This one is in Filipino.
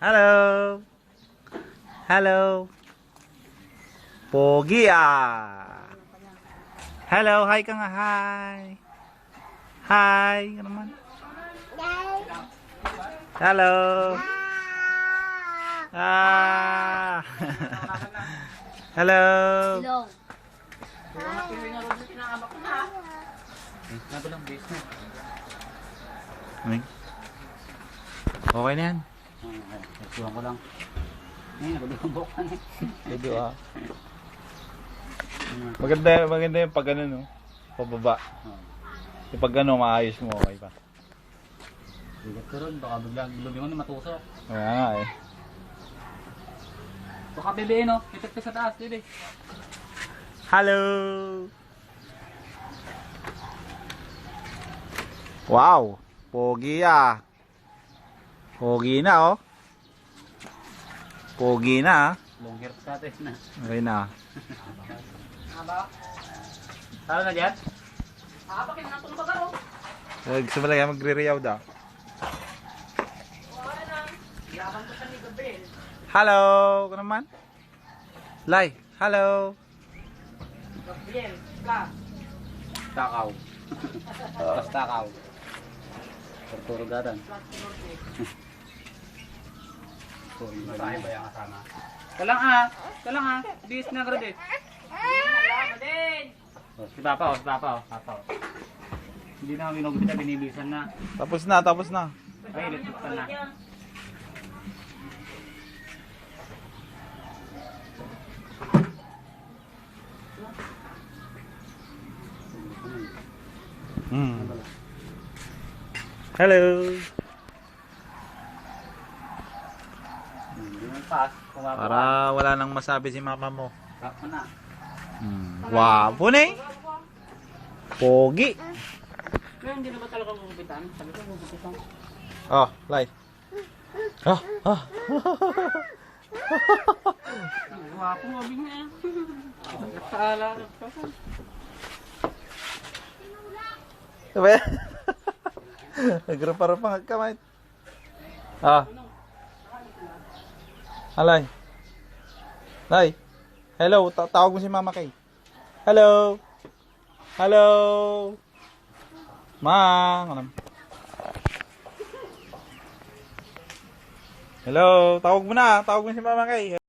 Hello. Hello. Pogi ah. Hello, hi ka nga, hi. Hi, ano naman? Hello. Ah. Hello. Hello. Okay na yan. Nagsuhan ko lang. Nagulubok ka na. Ito ah. Maganda yung pag ano, no? Pababa. Yung pag ano, maayos mo, okay pa. Bigat ko ron, baka biglang lumingon na matusok. Kaya nga eh. Baka bebe, no? Itik ka sa taas, bebe. Hello! Wow! Pogi ah! Pogi na oh! Pogi na ah! Longer sa atin na. Okay na. Haba? Talo na dyan? Haba, kinanatong pa karo. Gusto mo lang magre-reyaw daw. Yaman ko sa ni Gabriel. Hello! Ano naman? Lai! Hello! Gabriel, ka. Takaw. Pas takaw. Turturo gatan. Masaya ba yung kasama? Kalang ah. Bis na grade. Si Papa si Papa oh. Hindi na kami nagpita, binibisan na. Tapos na, tapos na. Ay, electric na. Hello! Para wala nang masabi si mama mo. Ako na. Wapo na eh. Pogi. Pero hindi na ba talaga gugupitan? Sabi ko gugupitan. Oh, Lai. Oh, oh. Wapo nga niya. Nagsaala. Diba? Nagrapa-rapa nga kamay. Ah. Alay. Lai. Hello, tawag mo si Mama Kay. Hello. Hello. Mang. Hello, tawag mo na. Tawag mo si Mama Kay.